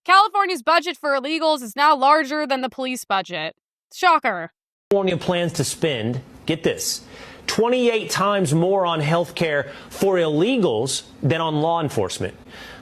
California's budget for illegals is now larger than the police budget. Shocker. California plans to spend, get this, 28 times more on health care for illegals than on law enforcement.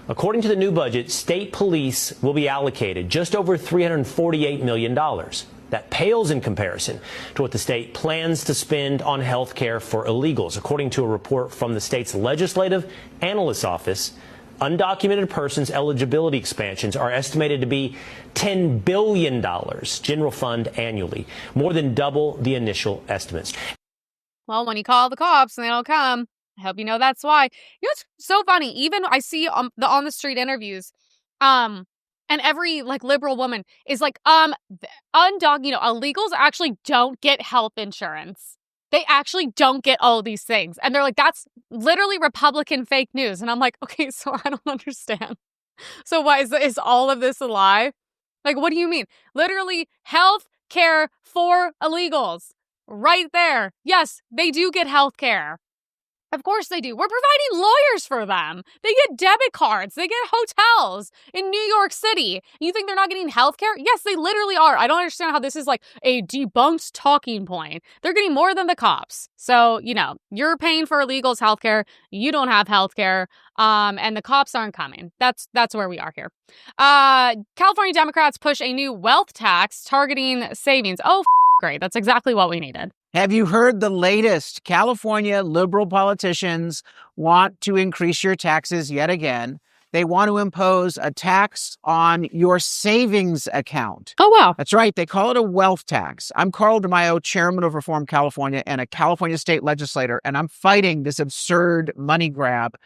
According to the new budget, state police will be allocated just over $348 million. That pales in comparison to what the state plans to spend on health care for illegals. According to a report from the state's Legislative Analyst's Office, undocumented persons eligibility expansions are estimated to be $10 billion general fund annually, more than double the initial estimates. Well, when you call the cops and they don't come, I hope you know that's why. You know, it's so funny. Even I see the on the street interviews, and every like liberal woman is like, illegals actually don't get health insurance. They actually don't get all these things. And they're like, that's literally Republican fake news. And I'm like, okay, so I don't understand. So why is all of this a lie? Like, what do you mean? Literally health care for illegals. Right there. Yes, they do get health care. Of course they do. We're providing lawyers for them. They get debit cards. They get hotels in New York City. You think they're not getting health care? Yes, they literally are. I don't understand how this is like a debunked talking point. They're getting more than the cops. So, you're paying for illegals health care. You don't have health care. And the cops aren't coming. That's where we are here. California Democrats push a new wealth tax targeting savings. Oh, great. That's exactly what we needed. Have you heard the latest? California liberal politicians want to increase your taxes yet again. They want to impose a tax on your savings account. Oh, wow. That's right. They call it a wealth tax. I'm Carl DeMaio, chairman of Reform California and a California state legislator, and I'm fighting this absurd money grab.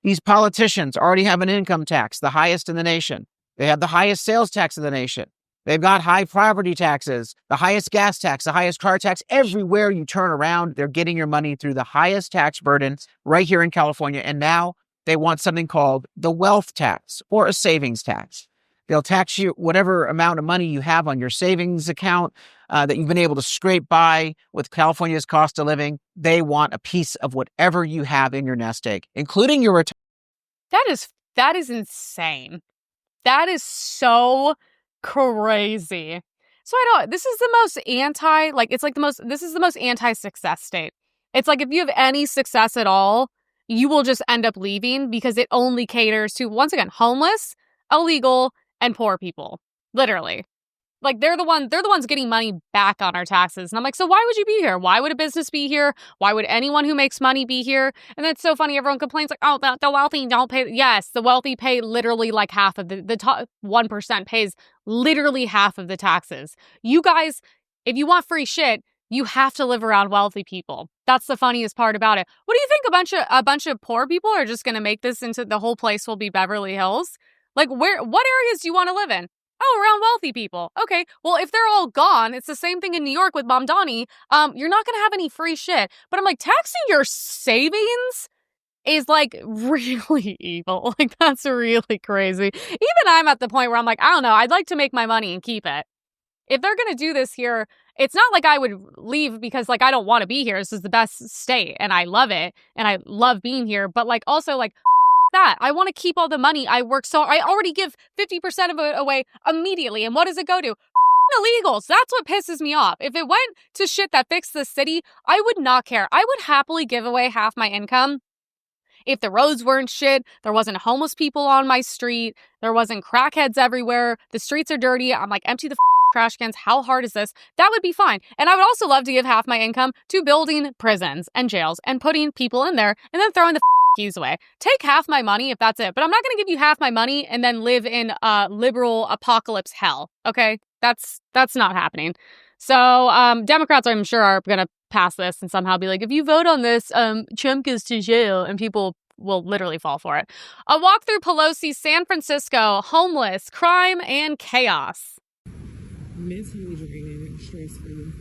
These politicians already have an income tax, the highest in the nation. They have the highest sales tax in the nation. They've got high property taxes, the highest gas tax, the highest car tax. Everywhere you turn around, they're getting your money through the highest tax burdens right here in California. And now they want something called the wealth tax or a savings tax. They'll tax you whatever amount of money you have on your savings account that you've been able to scrape by with California's cost of living. They want a piece of whatever you have in your nest egg, including your retirement. That is insane. That is so crazy. So this is the most this is the most anti-success state. It's like if you have any success at all, you will just end up leaving because it only caters to, once again, homeless, illegal, and poor people. Literally. Like they're the ones getting money back on our taxes. And I'm like, so why would you be here? Why would a business be here? Why would anyone who makes money be here? And that's so funny. Everyone complains like, oh, the wealthy don't pay. Yes, the wealthy pay literally like half of the top 1% pays literally half of the taxes. You guys, if you want free shit, you have to live around wealthy people. That's the funniest part about it. What do you think? A bunch of poor people are just going to make this into the whole place will be Beverly Hills? Like what areas do you want to live in? Oh, around wealthy people. Okay, well, if they're all gone, it's the same thing in New York with Mamdani. You're not going to have any free shit. But I'm like, taxing your savings is like really evil. Like, that's really crazy. Even I'm at the point where I'm like, I don't know. I'd like to make my money and keep it. If they're going to do this here, it's not like I would leave because like I don't want to be here. This is the best state and I love it and I love being here. But like also like, that. I want to keep all the money I work so I already give 50% of it away immediately. And what does it go to? Illegals. That's what pisses me off. If it went to shit that fixed the city, I would not care. I would happily give away half my income. If the roads weren't shit, there wasn't homeless people on my street, there wasn't crackheads everywhere, the streets are dirty, I'm like, empty the trash cans, how hard is this? That would be fine. And I would also love to give half my income to building prisons and jails and putting people in there and then throwing the keys away. Take half my money if that's it. But I'm not going to give you half my money and then live in liberal apocalypse hell. Okay? That's not happening. So Democrats, I'm sure, are going to pass this and somehow be like, if you vote on this, Trump goes to jail, and people will literally fall for it. A walk through Pelosi's San Francisco, homeless, crime, and chaos. Mentally draining and stressful.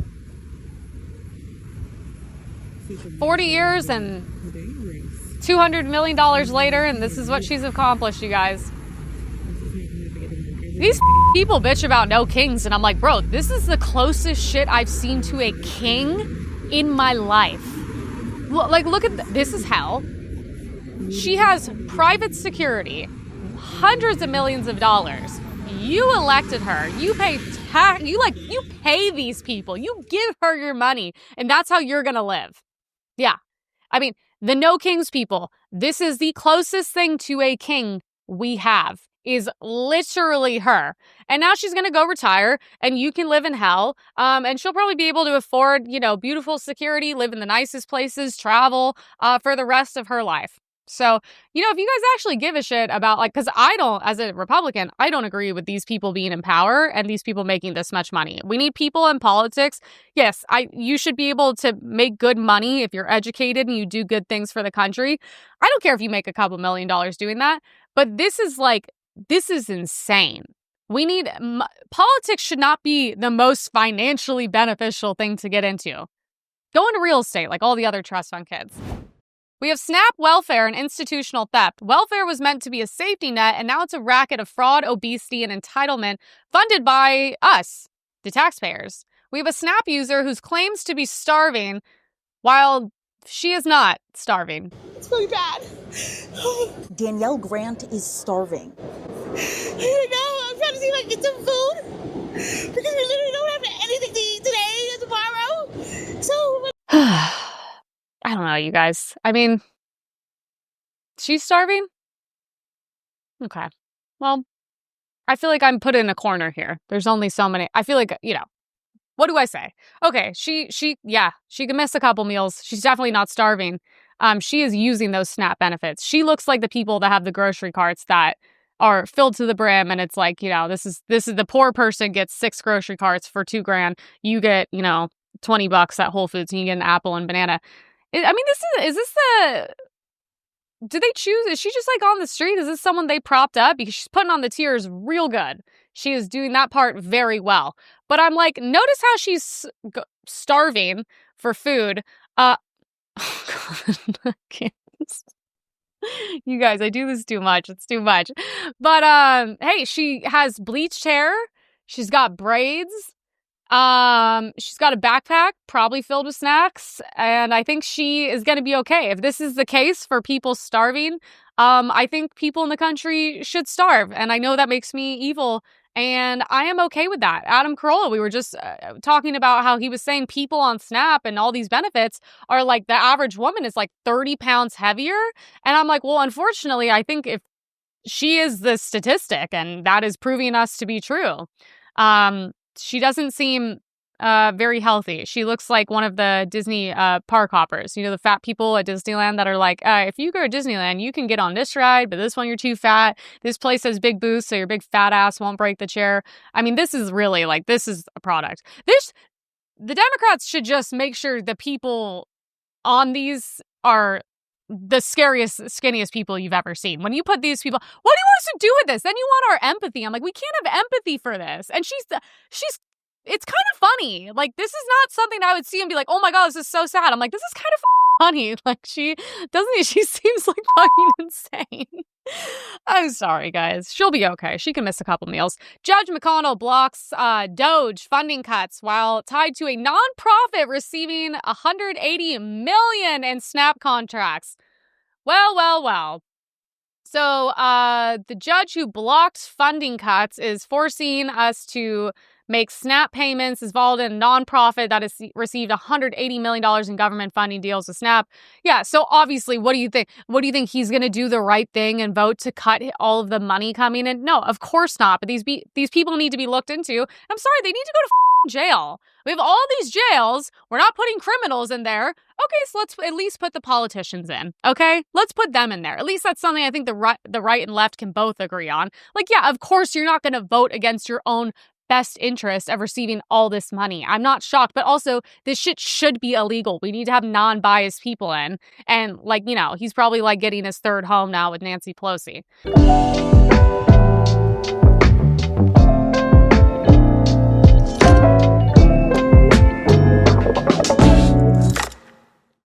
40 years and $200 million later, and this is what she's accomplished, you guys. These people bitch about no kings, and I'm like, bro, this is the closest shit I've seen to a king in my life. Like, look at this is hell. She has private security, hundreds of millions of dollars, You elected her. You pay tax. You pay these people. You give her your money, and that's how you're gonna live. Yeah. I mean, the No Kings people, this is the closest thing to a king we have, is literally her. And now she's going to go retire, and you can live in hell. And she'll probably be able to afford, beautiful security, live in the nicest places, travel for the rest of her life. So, if you guys actually give a shit about, because I don't, as a Republican, I don't agree with these people being in power and these people making this much money. We need people in politics. Yes, you should be able to make good money if you're educated and you do good things for the country. I don't care if you make a couple $1 million doing that, but this is insane. We need, politics should not be the most financially beneficial thing to get into. Go into real estate like all the other trust fund kids. We have SNAP welfare and institutional theft. Welfare was meant to be a safety net, and now it's a racket of fraud, obesity, and entitlement funded by us, the taxpayers. We have a SNAP user who claims to be starving while she is not starving. It's really bad. Danielle Grant is starving. I don't know. I'm trying to see if I can get some food because we literally don't have anything to eat today or tomorrow. So... I don't know, you guys. I mean, she's starving? Okay. Well, I feel like I'm put in a corner here. There's only so many. I feel like, what do I say? Okay, she can miss a couple meals. She's definitely not starving. She is using those SNAP benefits. She looks like the people that have the grocery carts that are filled to the brim, and it's like, this is the poor person gets 6 grocery carts for $2,000. You get, $20 at Whole Foods, and you get an apple and banana. I mean, do they choose? Is she just on the street? Is this someone they propped up? Because she's putting on the tears real good. She is doing that part very well. But I'm like, notice how she's starving for food. Oh God, you guys, I do this too much. It's too much. But hey, she has bleached hair. She's got braids. She's got a backpack probably filled with snacks, and I think she is going to be okay. If this is the case for people starving, I think people in the country should starve, and I know that makes me evil, and I am okay with that. Adam Carolla, we were just talking about how he was saying people on SNAP and all these benefits are like the average woman is 30 pounds heavier, and I'm like, well, unfortunately, I think if she is the statistic, and that is proving us to be true. She doesn't seem very healthy. She looks like one of the Disney park hoppers. The fat people at Disneyland that are like, if you go to Disneyland, you can get on this ride, but this one you're too fat. This place has big booths, so your big fat ass won't break the chair. I mean, this is really this is a product. The Democrats should just make sure the people on these are the scariest, skinniest people you've ever seen. When you put these people, what do you want us to do with this? Then you want our empathy. I'm like, we can't have empathy for this. And it's kind of funny. This is not something I would see and be like, oh my God, this is so sad. I'm like, this is kind of funny. She seems like fucking insane. I'm sorry, guys. She'll be okay. She can miss a couple meals. Judge McConnell blocks Doge funding cuts while tied to a nonprofit receiving $180 million in SNAP contracts. Well. So the judge who blocked funding cuts is forcing us to make SNAP payments, is involved in a nonprofit that has received $180 million in government funding deals with SNAP. Yeah, so obviously, what do you think? What do you think, he's going to do the right thing and vote to cut all of the money coming in? No, of course not. But these people need to be looked into. I'm sorry, they need to go to jail. We have all these jails. We're not putting criminals in there. Okay, so let's at least put the politicians in. Okay, let's put them in there. At least that's something I think the right and left can both agree on. Yeah, of course you're not going to vote against your own best interest of receiving all this money. I'm not shocked, but also this shit should be illegal. We need to have non-biased people in. And he's probably getting his third home now with Nancy Pelosi.